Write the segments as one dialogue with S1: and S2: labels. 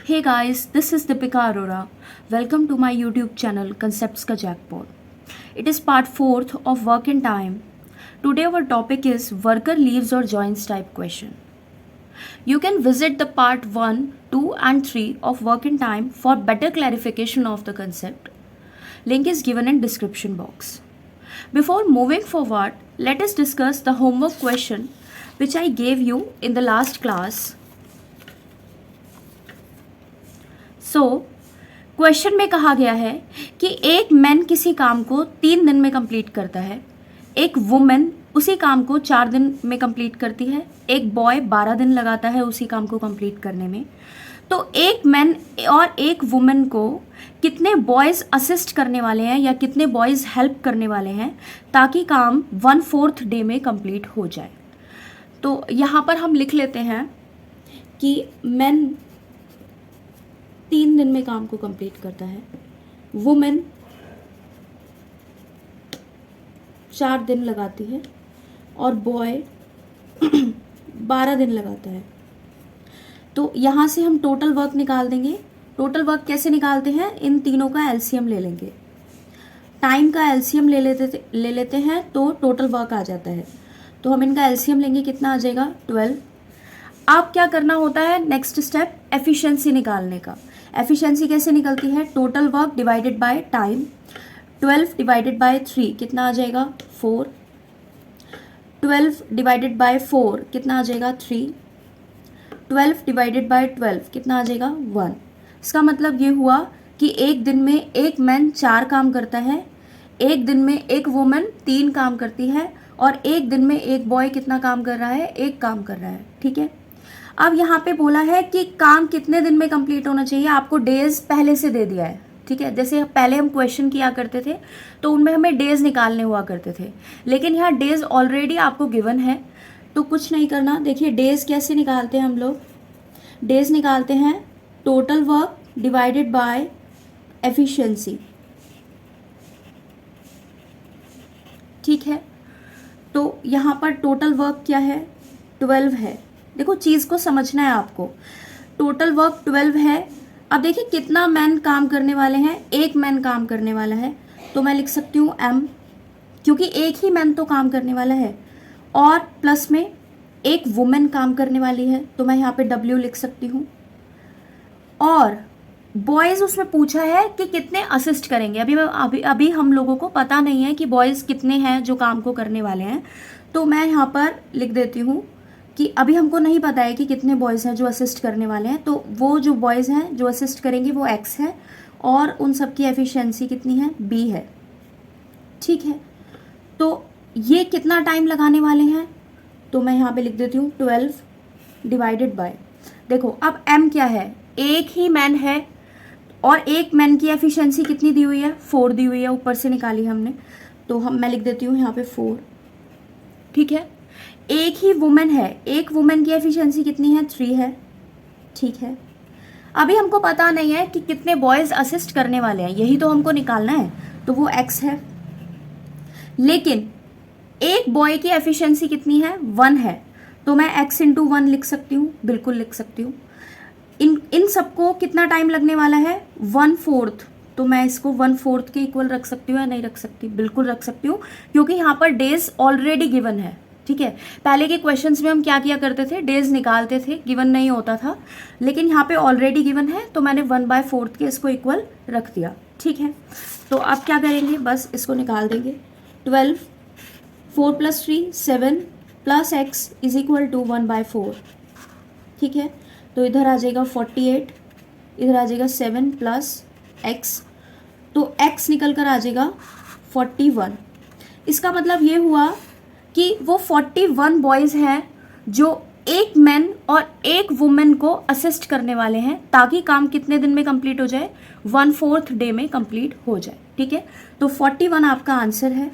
S1: Hey guys, this is Deepika Arora. Welcome to my YouTube channel Concepts Ka Jackpot. It is part 4th of Work and Time. Today our topic is worker leaves or joins type question. You can visit the part 1, 2 and 3 of Work and Time for better clarification of the concept. Link is given in description box. Before moving forward, let us discuss the homework question which I gave you in the last class. Question में कहा गया है कि एक man किसी काम को 3 दिन में कंप्लीट करता है, एक वुमेन उसी काम को 4 दिन में कंप्लीट करती है, एक बॉय 12 दिन लगाता है उसी काम को कंप्लीट करने में। तो एक मैन और एक वुमेन को कितने बॉयज़ असिस्ट करने वाले हैं या कितने बॉयज़ हेल्प करने वाले हैं ताकि काम 1/4 डे में कंप्लीट हो जाए। तो यहाँ पर हम लिख लेते हैं कि मैन 3 दिन में काम को कंप्लीट करता है, वुमेन 4 दिन लगाती है और बॉय 12 दिन लगाता है। तो यहाँ से हम टोटल वर्क निकाल देंगे। टोटल वर्क कैसे निकालते हैं? इन तीनों का एलसीएम ले लेंगे। टाइम का एलसीएम ले लेते हैं तो टोटल वर्क आ जाता है। तो हम इनका एलसीएम लेंगे, कितना आ जाएगा? 12। अब क्या करना होता है? नेक्स्ट स्टेप एफिशिएंसी निकालने का। एफिशिएंसी कैसे निकलती है? Total work divided by time. 12 divided by 3 कितना आ जाएगा? 4। 12 डिवाइडेड बाय 4 कितना आ जाएगा? 3। 12 डिवाइडेड बाय 12 कितना आ जाएगा? 1। इसका मतलब ये हुआ कि एक दिन में एक मैन 4 काम करता है, एक दिन में एक वुमेन 3 काम करती है और एक दिन में एक बॉय कितना काम कर रहा है? 1 काम कर रहा है। ठीक है। अब यहाँ पे बोला है कि काम कितने दिन में कंप्लीट होना चाहिए। आपको डेज पहले से दे दिया है। ठीक है। जैसे पहले हम क्वेश्चन किया करते थे तो उनमें हमें डेज निकालने हुआ करते थे, लेकिन यहाँ डेज ऑलरेडी आपको गिवन है तो कुछ नहीं करना। देखिए डेज कैसे निकालते हैं हम लोग। डेज निकालते हैं total work divided bye efficiency. ठीक है। तो यहाँ पर टोटल वर्क क्या है? 12 है। देखो चीज़ को समझना है आपको। टोटल वर्क 12 है। अब देखिए कितना मैन काम करने वाले हैं? एक मैन काम करने वाला है तो मैं लिख सकती हूँ m, क्योंकि एक ही मैन तो काम करने वाला है, और प्लस में एक वुमेन काम करने वाली है तो मैं यहाँ पे w लिख सकती हूँ। और बॉयज़ उसमें पूछा है कि कितने असिस्ट करेंगे। अभी हम लोगों को पता नहीं है कि बॉयज़ कितने हैं जो काम को करने वाले हैं, तो मैं यहाँ पर लिख देती हूँ कि अभी हमको नहीं पता है कि कितने बॉयज़ हैं जो असिस्ट करने वाले हैं। तो वो जो बॉयज़ हैं जो असिस्ट करेंगे वो x है और उन सब की एफिशिएंसी कितनी है? b है। ठीक है। तो ये कितना टाइम लगाने वाले हैं? तो मैं यहाँ पे लिख देती हूँ 12 डिवाइडेड बाय, देखो अब m क्या है? एक ही मैन है और एक मैन की एफिशिएंसी कितनी दी हुई है? 4 दी हुई है, ऊपर से निकाली हमने। तो मैं लिख देती हूँ यहाँ पे 4। ठीक है। एक ही वुमेन है, एक वुमेन की एफिशिएंसी कितनी है? 3 है। ठीक है। अभी हमको पता नहीं है कि कितने बॉयज़ असिस्ट करने वाले हैं, यही तो हमको निकालना है, तो वो x है। लेकिन एक बॉय की एफिशिएंसी कितनी है? 1 है, तो मैं x इंटू 1 लिख सकती हूँ, बिल्कुल लिख सकती हूँ। इन सबको कितना टाइम लगने वाला है? 1/4। तो मैं इसको 1/4 के इक्वल रख सकती हूँ या नहीं रख सकती? बिल्कुल रख सकती हूँ, क्योंकि यहाँ पर डेज ऑलरेडी गिवन है। ठीक है। पहले के क्वेश्चंस में हम क्या किया करते थे? डेज निकालते थे, गिवन नहीं होता था, लेकिन यहाँ पे ऑलरेडी गिवन है तो मैंने 1/4 के इसको इक्वल रख दिया। ठीक है। तो अब क्या करेंगे? बस इसको निकाल देंगे। 12 4 + 3 7 plus x is equal to 1/4। ठीक है। तो इधर आ जाएगा 48, इधर आ जाएगा 7 प्लस x, तो x निकल कर आ जाएगा 41। इसका मतलब ये हुआ कि वो 41 बॉयज़ हैं जो एक मैन और एक वुमेन को असिस्ट करने वाले हैं ताकि काम कितने दिन में कंप्लीट हो जाए? 1/4 डे में कंप्लीट हो जाए। ठीक है। तो 41 आपका आंसर है।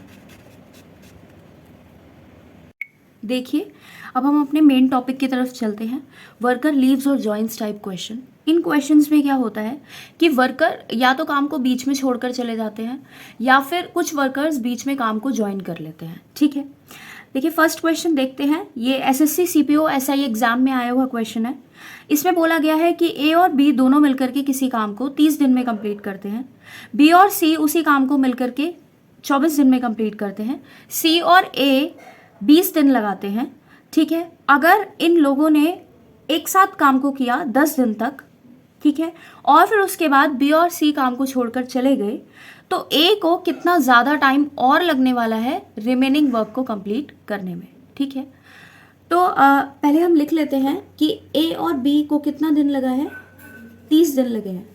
S1: देखिए अब हम अपने मेन टॉपिक की तरफ चलते हैं। वर्कर लीव्स और जॉइंस टाइप क्वेश्चन। इन क्वेश्चंस में क्या होता है कि वर्कर या तो काम को बीच में छोड़कर चले जाते हैं या फिर कुछ वर्कर्स बीच में काम को ज्वाइन कर लेते हैं। ठीक है। देखिए फर्स्ट क्वेश्चन देखते हैं, ये एसएससी सीपीओ एसआई एग्जाम में आया हुआ क्वेश्चन है। इसमें बोला गया है कि ए और बी दोनों मिलकर के किसी काम को 30 दिन में कंप्लीट करते हैं, बी और सी उसी काम को मिलकर के 24 दिन में कंप्लीट करते हैं, सी और ए 20 दिन लगाते हैं। ठीक है, अगर इन लोगों ने एक साथ काम को किया 10 दिन तक, ठीक है, और फिर उसके बाद बी और सी काम को छोड़कर चले गए, तो ए को कितना ज़्यादा टाइम और लगने वाला है रिमेनिंग वर्क को कंप्लीट करने में। ठीक है, तो पहले हम लिख लेते हैं कि ए और बी को कितना दिन लगा है, 30 दिन लगे हैं।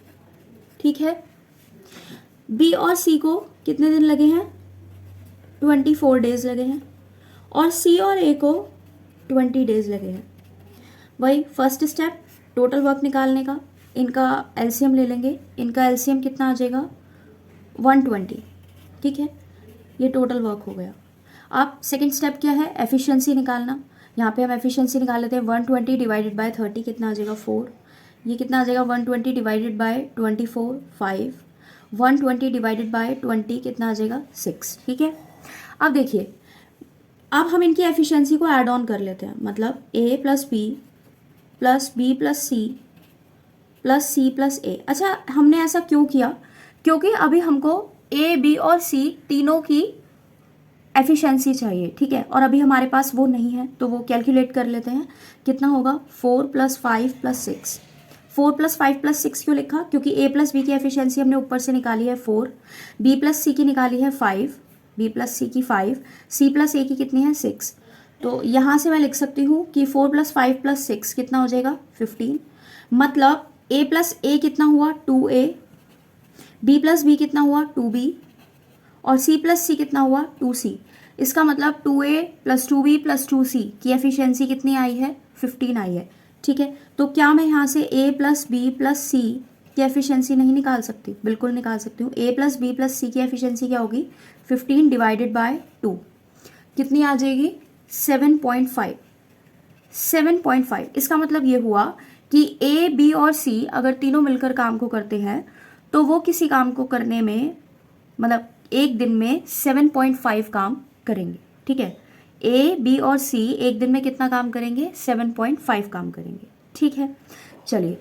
S1: ठीक है, बी और सी को कितने दिन लगे हैं, 24 डेज लगे हैं, और सी और ए को 20 डेज लगे हैं। वही फर्स्ट स्टेप टोटल वर्क निकालने का, इनका एलसीएम ले लेंगे, इनका एलसीएम कितना आ जाएगा 120। ठीक है, ये टोटल वर्क हो गया। अब सेकंड स्टेप क्या है, एफिशिएंसी निकालना। यहाँ पे हम एफिशिएंसी निकाल लेते हैं, 120 डिवाइडेड बाय 30 कितना आ जाएगा 4। ये कितना आ जाएगा 120 डिवाइडेड बाय 24 5, 120 डिवाइडेड बाय 20 कितना आ जाएगा 6। ठीक है, अब देखिए, अब हम इनकी एफिशिएंसी को ऐड ऑन कर लेते हैं, मतलब A plus B plus C plus C plus A. अच्छा, हमने ऐसा क्यों किया, क्योंकि अभी हमको ए बी और सी तीनों की एफिशिएंसी चाहिए। ठीक है, और अभी हमारे पास वो नहीं है, तो वो कैलकुलेट कर लेते हैं, कितना होगा 4 + 5 + 6। 4 + 5 + 6 क्यों लिखा, क्योंकि ए प्लस बी की एफिशिएंसी हमने ऊपर से निकाली है 4, बी प्लस सी की निकाली है 5, बी प्लस सी की 5, सी प्लस ए की कितनी है 6। तो यहाँ से मैं लिख सकती हूँ कि 4 + 5 + 6 कितना हो जाएगा 15। मतलब ए प्लस ए कितना हुआ 2a, बी प्लस बी कितना हुआ 2b, और सी प्लस सी कितना हुआ 2c। इसका मतलब 2a + 2b + 2c की एफिशिएंसी कितनी आई है 15 आई है। ठीक है, तो क्या मैं यहाँ से a + b + c की एफिशिएंसी नहीं निकाल सकती, बिल्कुल निकाल सकती हूँ। a + b + c की एफिशिएंसी क्या होगी 15 डिवाइडेड बाय 2 कितनी आ जाएगी 7.5। 7.5 इसका मतलब ये हुआ कि ए बी और सी अगर तीनों मिलकर काम को करते हैं तो वो किसी काम को करने में, मतलब एक दिन में 7.5 काम करेंगे। ठीक है, ए बी और सी एक दिन में कितना काम करेंगे 7.5 काम करेंगे। ठीक है, चलिए,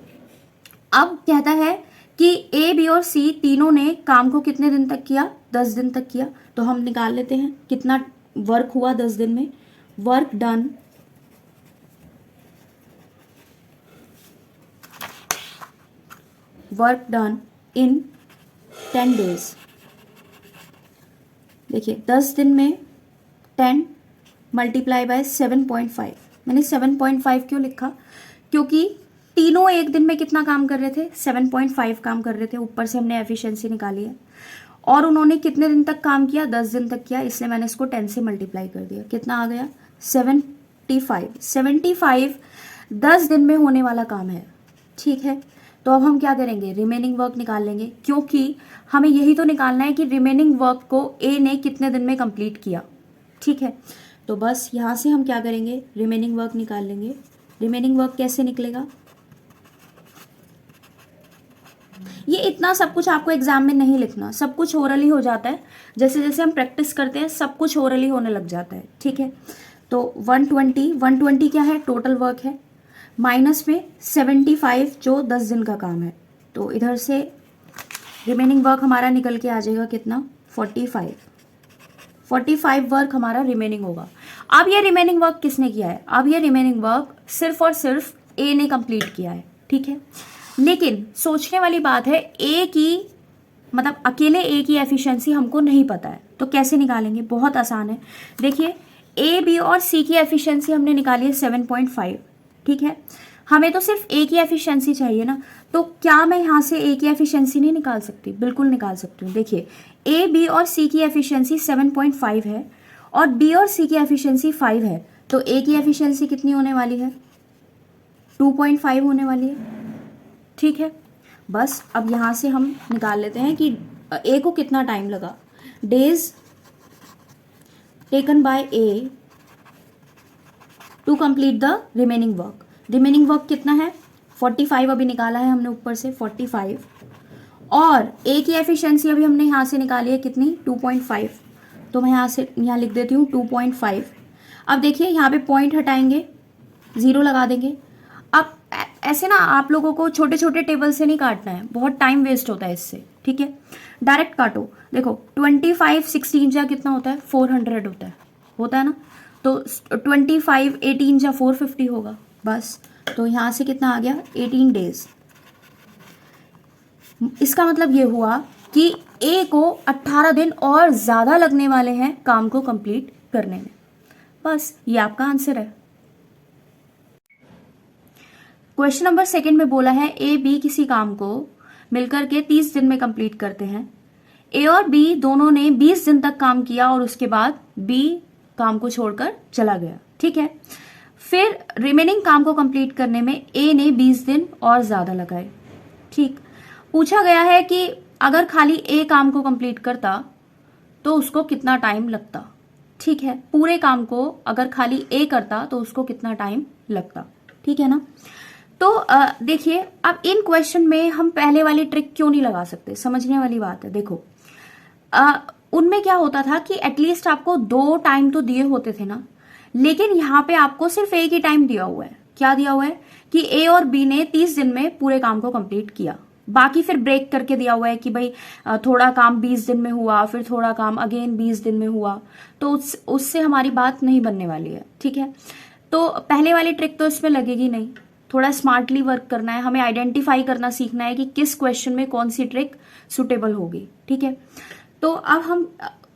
S1: अब कहता है कि ए बी और सी तीनों ने काम को कितने दिन तक किया 10 दिन तक किया। तो हम निकाल लेते हैं कितना वर्क हुआ 10 दिन में। Work done in 10 days. देखिए 10 दिन में 10 मल्टीप्लाई बाय 7.5। मैंने 7.5 क्यों लिखा, क्योंकि तीनों एक दिन में कितना काम कर रहे थे 7.5 काम कर रहे थे, ऊपर से हमने एफिशिएंसी निकाली है। और उन्होंने कितने दिन तक काम किया 10 दिन तक किया, इसलिए मैंने इसको 10 से मल्टीप्लाई कर दिया। कितना आ गया 75 10 दिन में होने वाला काम है। ठीक है, तो अब हम क्या करेंगे रिमेनिंग वर्क निकाल लेंगे, क्योंकि हमें यही तो निकालना है कि रिमेनिंग वर्क को ए ने कितने दिन में कंप्लीट किया। ठीक है, तो बस यहाँ से हम क्या करेंगे रिमेनिंग वर्क निकाल लेंगे। रिमेनिंग वर्क कैसे निकलेगा, ये इतना सब कुछ आपको एग्जाम में नहीं लिखना, सब कुछ ओरली हो जाता है। जैसे जैसे हम प्रैक्टिस करते हैं सब कुछ ओरली होने लग जाता है। ठीक है, तो 120 क्या है टोटल वर्क है, माइनस में 75 जो 10 दिन का काम है, तो इधर से रिमेनिंग वर्क हमारा निकल के आ जाएगा कितना 45 वर्क हमारा रिमेनिंग होगा। अब ये रिमेनिंग वर्क किसने किया है, अब ये रिमेनिंग वर्क सिर्फ और सिर्फ ए ने कंप्लीट किया है। ठीक है, लेकिन सोचने वाली बात है ए की, मतलब अकेले ए की एफिशिएंसी हमको नहीं पता है, तो कैसे निकालेंगे, बहुत आसान है। देखिए ए बी और सी की एफिशिएंसी हमने निकाली है 7.5। ठीक है, हमें तो सिर्फ ए की एफिशिएंसी चाहिए ना, तो क्या मैं यहाँ से ए की एफिशिएंसी नहीं निकाल सकती, बिल्कुल निकाल सकती हूँ। देखिए ए बी और सी की एफिशिएंसी 7.5 है और बी और सी की एफिशिएंसी 5 है, तो ए की एफिशिएंसी कितनी होने वाली है 2.5 होने वाली है। ठीक है, बस अब यहाँ से हम निकाल लेते हैं कि ए को कितना टाइम लगा, days taken by A to complete the remaining work. Remaining work कितना है 45 अभी निकाला है हमने ऊपर से 45, और ए की एफिशिएंसी अभी हमने यहाँ से निकाली है कितनी 2.5, तो मैं यहाँ लिख देती हूँ 2.5 अब देखिए यहाँ पे पॉइंट हटाएंगे, 0 लगा देंगे। अब ऐसे ना आप लोगों को छोटे छोटे टेबल से नहीं काटना है, बहुत टाइम वेस्ट होता है इससे, ठीक है। डायरेक्ट काटो। देखो 25 16 जा कितना होता है, 400 होता है ना। तो 25 18 जा 450 होगा बस। तो यहाँ से कितना आ गया, 18 डेज। इसका मतलब ये हुआ कि ए को 18 दिन और ज़्यादा लगने वाले हैं काम को कंप्लीट करने में। बस ये आपका आंसर है। क्वेश्चन नंबर 2 में बोला है ए बी किसी काम को मिलकर के 30 दिन में कंप्लीट करते हैं। ए और बी दोनों ने 20 दिन तक काम किया और उसके बाद बी काम को छोड़कर चला गया, ठीक है। फिर रिमेनिंग काम को कंप्लीट करने में ए ने 20 दिन और ज़्यादा लगाए, ठीक। पूछा गया है कि अगर खाली ए काम को कंप्लीट करता तो उसको कितना टाइम लगता, ठीक है। पूरे काम को अगर खाली ए करता तो उसको कितना टाइम लगता, ठीक है ना। तो देखिए अब इन क्वेश्चन में हम पहले वाली ट्रिक क्यों नहीं लगा सकते, समझने वाली बात है। देखो उनमें क्या होता था कि एटलीस्ट आपको 2 टाइम तो दिए होते थे ना, लेकिन यहाँ पे आपको सिर्फ एक ही टाइम दिया हुआ है। क्या दिया हुआ है कि ए और बी ने 30 दिन में पूरे काम को कंप्लीट किया, बाकी फिर ब्रेक करके दिया हुआ है कि भाई थोड़ा काम 20 दिन में हुआ, फिर थोड़ा काम अगेन 20 दिन में हुआ, तो उससे हमारी बात नहीं बनने वाली है, ठीक है। तो पहले वाली ट्रिक तो इसमें लगेगी नहीं, थोड़ा स्मार्टली वर्क करना है, हमें आइडेंटिफाई करना सीखना है कि किस क्वेश्चन में कौन सी ट्रिक सुटेबल होगी, ठीक है। तो अब हम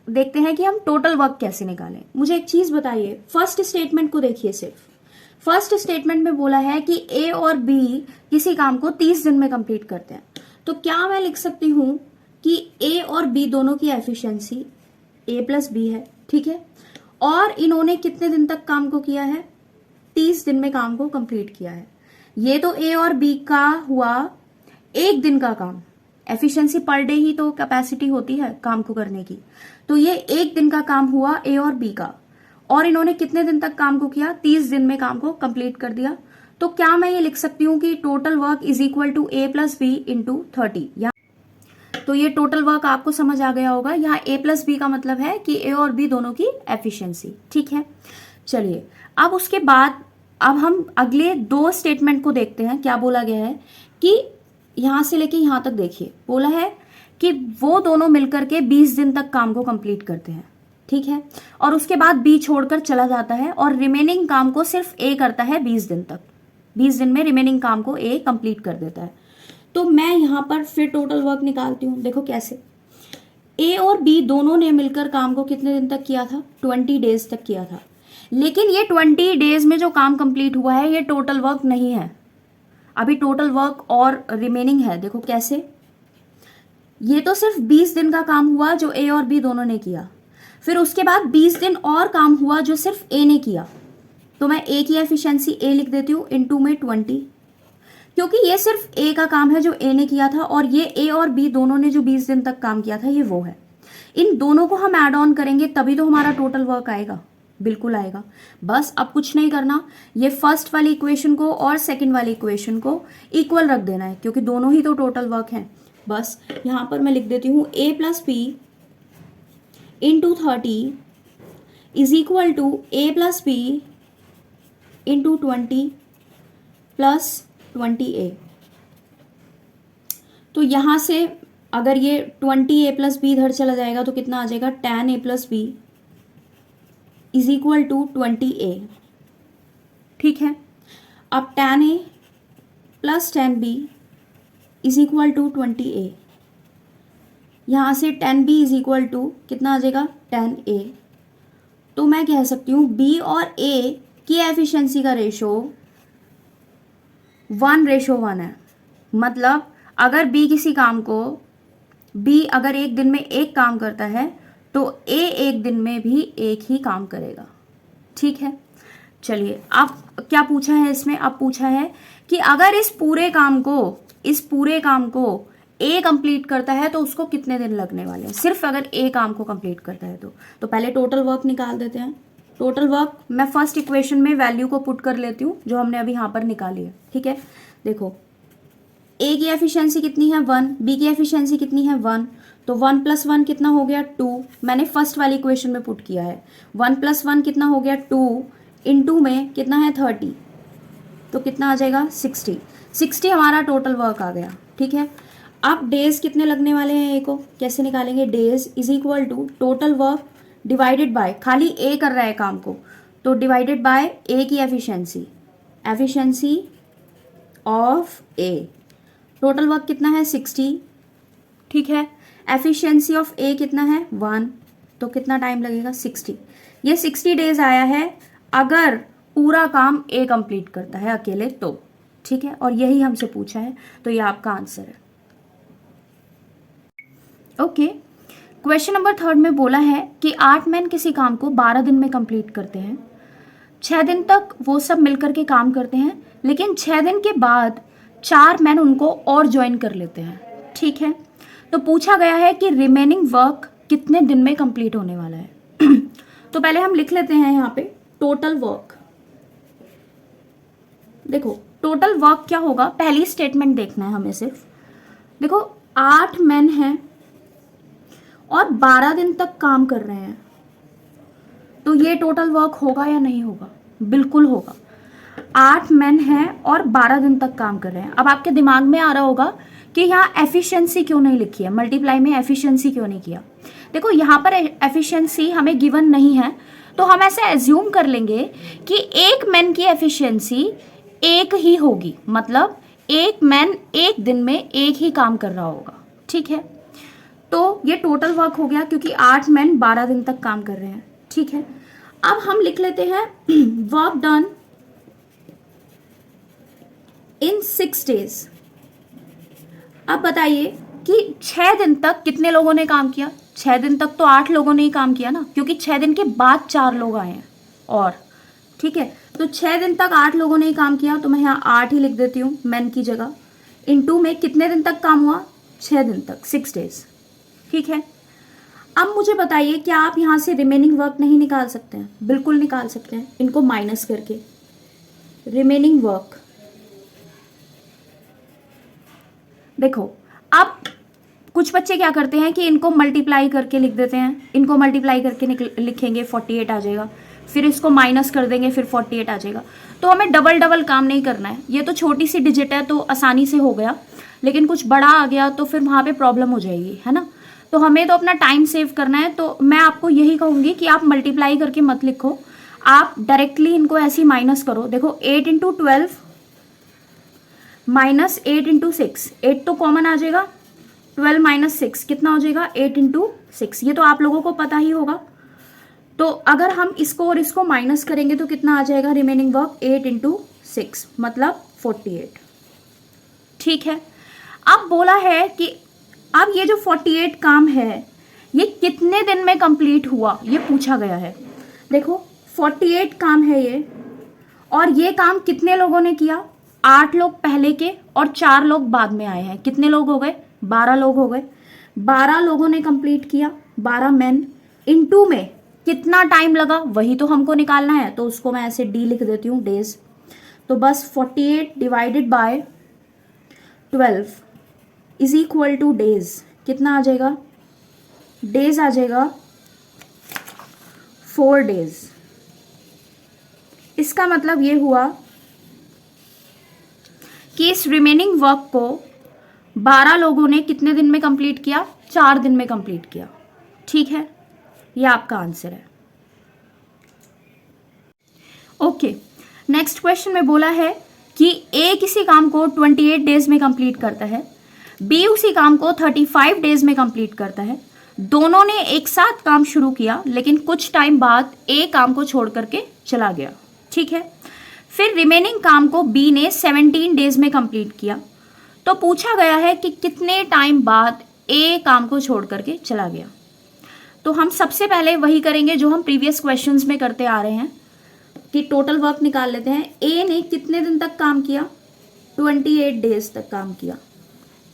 S1: देखते हैं कि हम टोटल वर्क कैसे निकालें। मुझे एक चीज बताइए, फर्स्ट स्टेटमेंट को देखिए। सिर्फ फर्स्ट स्टेटमेंट में बोला है कि ए और बी किसी काम को 30 दिन में कंप्लीट करते हैं। तो क्या मैं लिख सकती हूं कि ए और बी दोनों की एफिशिएंसी ए प्लस बी है, ठीक है। और इन्होंने कितने दिन तक काम को किया है, 30 दिन में काम को कंप्लीट किया है। ये तो ए और बी का हुआ 1 दिन का काम। एफिशिएंसी पर डे ही तो कैपेसिटी होती है काम को करने की। तो ये 1 दिन का काम हुआ ए और बी का, और इन्होंने कितने दिन तक काम को किया, 30 दिन में काम को कंप्लीट कर दिया। तो क्या मैं ये लिख सकती हूँ कि total work is equal to A plus B into 30। तो ये टोटल वर्क आपको समझ आ गया होगा। यहाँ ए प्लस बी का मतलब है कि ए और बी दोनों की एफिशिएंसी, ठीक है। चलिए अब उसके बाद अब हम अगले 2 स्टेटमेंट को देखते हैं। क्या बोला गया है कि यहां से लेके यहां तक देखिए, बोला है कि वो दोनों मिलकर के 20 दिन तक काम को कंप्लीट करते हैं, ठीक है। और उसके बाद बी छोड़कर चला जाता है और रिमेनिंग काम को सिर्फ ए करता है 20 दिन तक। 20 दिन में रिमेनिंग काम को ए कंप्लीट कर देता है। तो मैं यहां पर फिर टोटल वर्क निकालती हूं। देखो कैसे, ए और बी दोनों ने मिलकर काम को कितने दिन तक किया था, 20 डेज तक किया था। लेकिन ये 20 डेज में जो काम कंप्लीट हुआ है ये टोटल वर्क नहीं है, अभी टोटल वर्क और रिमेनिंग है। देखो कैसे, ये तो सिर्फ 20 दिन का काम हुआ जो ए और बी दोनों ने किया, फिर उसके बाद 20 दिन और काम हुआ जो सिर्फ ए ने किया। तो मैं ए की एफिशिएंसी ए लिख देती हूँ इनटू में 20, क्योंकि ये सिर्फ ए का काम है जो ए ने किया था, और ये ए और बी दोनों ने जो 20 दिन तक काम किया था ये वो है। इन दोनों को हम ऐड ऑन करेंगे तभी तो हमारा टोटल वर्क आएगा, बिल्कुल आएगा। बस अब कुछ नहीं करना, ये फर्स्ट वाली इक्वेशन को और सेकंड वाली इक्वेशन को इक्वल रख देना है, क्योंकि दोनों ही तो टोटल वर्क हैं। बस यहां पर मैं लिख देती हूँ A plus B into 30 is equal to A plus B into 20 plus 20a। तो यहां से अगर ये 20a प्लस बी इधर चला जाएगा तो कितना आ जाएगा, 10a plus B is equal to 20a, ठीक है। अब 10a plus 10b is equal to 20a, यहां से 10b इज इक्वल टू कितना आ जाएगा, 10a। तो मैं कह सकती हूँ b और a की एफिशिएंसी का रेशो 1:1 है। मतलब अगर b किसी काम को, b अगर एक दिन में एक काम करता है तो a एक दिन में भी एक ही काम करेगा, ठीक है। चलिए अब क्या पूछा है इसमें, अब पूछा है कि अगर इस पूरे काम को a कंप्लीट करता है तो उसको कितने दिन लगने वाले हैं, सिर्फ अगर a काम को कंप्लीट करता है तो पहले टोटल वर्क निकाल देते हैं। टोटल वर्क मैं फर्स्ट इक्वेशन में वैल्यू को पुट कर लेती हूँ जो हमने अभी यहाँ पर निकाली है, ठीक है। देखो ए की एफिशिएंसी कितनी है 1, बी की एफिशिएंसी कितनी है 1, तो 1 + 1 कितना हो गया 2। मैंने फर्स्ट वाली इक्वेशन में पुट किया है। 1 + 1 कितना हो गया 2, इनटू में कितना है 30, तो कितना आ जाएगा 60। 60 हमारा टोटल वर्क आ गया। ठीक है, अब डेज कितने लगने वाले हैं ए को कैसे निकालेंगे, days is equal to total work divided by, खाली ए कर रहा है काम को, तो डिवाइडेड बाय ए की efficiency, efficiency of A. Total work कितना है 60। ठीक है, एफिशिएंसी ऑफ ए कितना है 1, तो कितना टाइम लगेगा 60। ये 60 डेज आया है अगर पूरा काम ए कंप्लीट करता है अकेले तो। ठीक है, और यही हमसे पूछा है, तो ये आपका आंसर है। ओके, क्वेश्चन नंबर 3 में बोला है कि 8 मैन किसी काम को 12 दिन में कंप्लीट करते हैं। 6 दिन तक वो सब मिलकर के काम करते हैं, लेकिन 6 दिन के बाद 4 मैन उनको और ज्वाइन कर लेते हैं। ठीक है, तो पूछा गया है कि रिमेनिंग वर्क कितने दिन में कंप्लीट होने वाला है। तो पहले हम लिख लेते हैं यहाँ पे टोटल वर्क। देखो टोटल वर्क क्या होगा, पहली स्टेटमेंट देखना है हमें सिर्फ। देखो 8 मैन हैं और 12 दिन तक काम कर रहे हैं, तो ये टोटल वर्क होगा या नहीं होगा, बिल्कुल होगा। 8 मैन हैं और 12 दिन तक काम कर रहे हैं। अब आपके दिमाग में आ रहा होगा कि यहाँ एफिशिएंसी क्यों नहीं लिखी है, मल्टीप्लाई में एफिशिएंसी क्यों नहीं किया। देखो यहाँ पर एफिशिएंसी हमें गिवन नहीं है, तो हम ऐसे एज्यूम कर लेंगे कि एक मैन की एफिशिएंसी एक ही होगी, मतलब एक मैन एक दिन में एक ही काम कर रहा होगा। ठीक है, तो ये टोटल वर्क हो गया क्योंकि 8 मैन 12 दिन तक काम कर रहे हैं। ठीक है, अब हम लिख लेते हैं वर्क डन इन 6 डेज। अब बताइए कि 6 दिन तक कितने लोगों ने काम किया। 6 दिन तक तो 8 लोगों ने ही काम किया ना, क्योंकि 6 दिन के बाद 4 लोग आए हैं और। ठीक है, तो 6 दिन तक 8 लोगों ने ही काम किया, तो मैं यहाँ 8 ही लिख देती हूँ मैन की जगह। इनटू में कितने दिन तक काम हुआ, 6 दिन तक, 6 डेज। ठीक है, अब मुझे बताइए क्या आप यहाँ से रिमेनिंग वर्क नहीं निकाल सकते हैं, बिल्कुल निकाल सकते हैं, इनको माइनस करके रिमेनिंग वर्क। देखो अब कुछ बच्चे क्या करते हैं कि इनको मल्टीप्लाई करके लिख देते हैं, इनको मल्टीप्लाई करके लिखेंगे 48 आ जाएगा, फिर इसको माइनस कर देंगे फिर 48 आ जाएगा। तो हमें डबल डबल काम नहीं करना है। ये तो छोटी सी डिजिट है तो आसानी से हो गया, लेकिन कुछ बड़ा आ गया तो फिर वहाँ पे प्रॉब्लम हो जाएगी, है ना। तो हमें तो अपना टाइम सेव करना है, तो मैं आपको यही कहूँगी कि आप मल्टीप्लाई करके मत लिखो, आप डायरेक्टली इनको ऐसे ही माइनस करो। देखो 8 × 12 माइनस 8 × 6, 8 तो कॉमन आ जाएगा, 12 - 6 कितना हो जाएगा 8 × 6, ये तो आप लोगों को पता ही होगा। तो अगर हम इसको और इसको माइनस करेंगे तो कितना आ जाएगा रिमेनिंग वर्क 8 × 6 मतलब 48। ठीक है, अब बोला है कि अब ये जो 48 काम है ये कितने दिन में कंप्लीट हुआ, ये पूछा गया है। देखो 48 काम है ये, और ये काम कितने लोगों ने किया, 8 लोग पहले के और 4 लोग बाद में आए हैं। कितने लोग हो गए, 12 लोग हो गए। 12 लोगों ने कंप्लीट किया, 12 मैन। इनटू में कितना टाइम लगा वही तो हमको निकालना है, तो उसको मैं ऐसे डी लिख देती हूँ, डेज। तो बस 48 divided by 12 is equal two days. कितना आ जाएगा, डेज आ जाएगा 4 डेज। इसका मतलब ये हुआ कि इस रिमेनिंग वर्क को 12 लोगों ने कितने दिन में कंप्लीट किया, 4 दिन में कंप्लीट किया। ठीक है, ये आपका आंसर है। ओके, नेक्स्ट क्वेश्चन में बोला है कि ए किसी काम को 28 डेज में कंप्लीट करता है, बी उसी काम को 35 डेज में कंप्लीट करता है। दोनों ने एक साथ काम शुरू किया, लेकिन कुछ टाइम बाद ए काम को छोड़ करके चला गया। ठीक है, फिर रिमेनिंग काम को बी ने 17 डेज में कंप्लीट किया। तो पूछा गया है कि कितने टाइम बाद ए काम को छोड़ करके चला गया। तो हम सबसे पहले वही करेंगे जो हम प्रीवियस क्वेश्चंस में करते आ रहे हैं कि टोटल वर्क निकाल लेते हैं। ए ने कितने दिन तक काम किया, 28 डेज तक काम किया।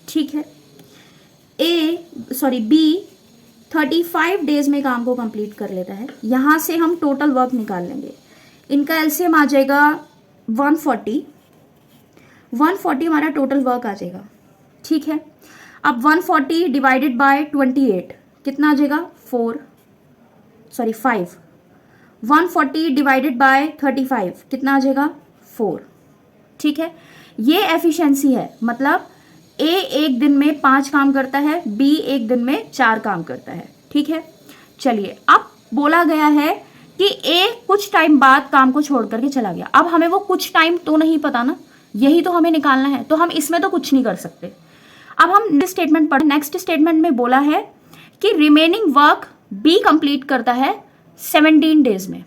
S1: ठीक है, बी 35 डेज में काम को कंप्लीट कर लेता है। यहाँ से हम टोटल वर्क निकाल लेंगे। इनका एलसीएम आ जाएगा 140 हमारा टोटल वर्क आ जाएगा। ठीक है। अब 140 डिवाइडेड बाय 28 कितना आ जाएगा 5। 140 डिवाइडेड बाय 35 कितना आ जाएगा 4। ठीक है, ये एफिशिएंसी है, मतलब ए एक दिन में 5 काम करता है, बी एक दिन में 4 काम करता है। ठीक है, चलिए अब बोला गया है कि ए कुछ टाइम बाद काम को छोड़ करके चला गया। अब हमें वो कुछ टाइम तो नहीं पता ना, यही तो हमें निकालना है, तो हम इसमें तो कुछ नहीं कर सकते। अब हम नेक्स्ट स्टेटमेंट पढ़। नेक्स्ट स्टेटमेंट में बोला है कि रिमेनिंग वर्क बी कंप्लीट करता है 17 डेज में।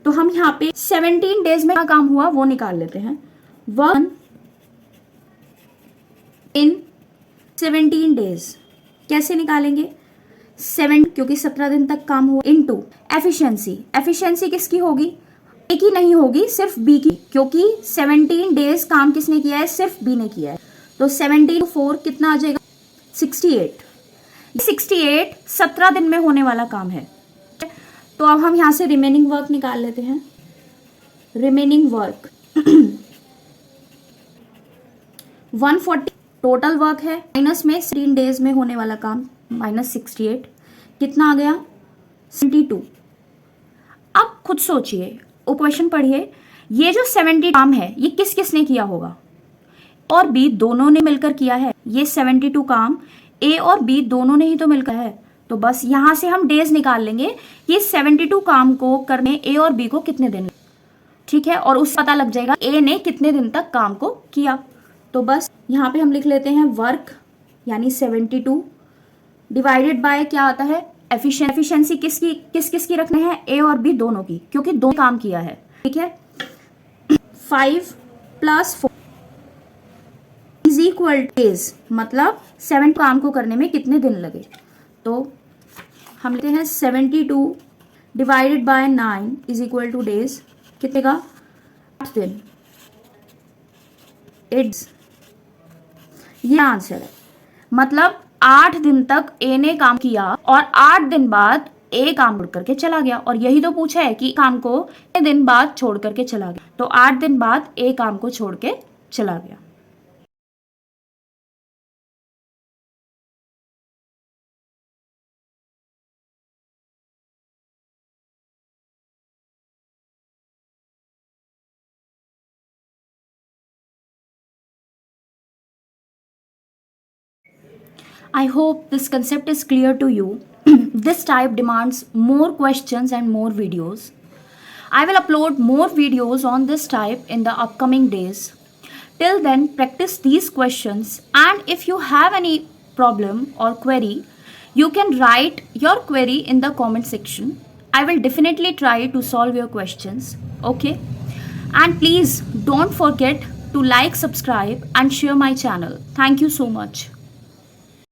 S1: तो हम यहाँ पे 17 डेज में क्या काम हुआ वो निकाल लेते हैं। 1 इन 17 डेज कैसे निकालेंगे? 7 क्योंकि 17 दिन तक काम हुआ, इनटू एफिशिएंसी। एफिशिएंसी किसकी होगी? ए की नहीं होगी, सिर्फ बी की, क्योंकि 17 डेज काम किसने किया है? सिर्फ बी ने किया है। तो 17 4 कितना आ जाएगा? 68। 68 17 दिन में होने वाला काम है। तो अब हम यहां से रिमेनिंग वर्क निकाल लेते हैं। रिमेनिंग वर्क 140 टोटल वर्क है, माइनस में 16 डेज में होने वाला काम माइनस 68 कितना आ गया? 72। अब खुद सोचिए, वो क्वेश्चन पढ़िए, ये जो 70 काम है ये किस किसने किया होगा? और बी दोनों ने मिलकर किया है। ये 72 काम ए और बी दोनों ने ही तो मिलकर है। तो बस यहां से हम डेज निकाल लेंगे कि 72 काम को करने ए और बी को कितने दिन। ठीक है, और उससे पता लग जाएगा ए ने कितने दिन तक काम को किया। तो बस यहाँ पे हम लिख लेते हैं वर्क यानी 72 डिवाइडेड बाय क्या आता है? एफिशिएंसी किस किसकी रखने हैं? ए और बी दोनों की, क्योंकि दोनों काम किया है। ठीक है, 5 + 4 इज इक्वल डेज, मतलब 7 काम को करने में कितने दिन लगे। तो हम लेते हैं 72 divided by 9 is equal two days, कितने का? 8 दिन। इट्स ये आंसर है, मतलब 8 दिन तक ए ने काम किया और 8 दिन बाद ए काम छोड़ करके चला गया। और यही तो पूछा है कि काम को कितने दिन बाद छोड़ करके चला गया, तो 8 दिन बाद ए काम को छोड़ के चला गया। I hope this concept is clear to you. This type demands more questions and more videos. I will upload more videos on this type in the upcoming days. Till then, practice these questions, and if you have any problem or query, you can write your query in the comment section. I will definitely try to solve your questions. Okay? And please don't forget to like, subscribe, and share my channel. Thank you so much.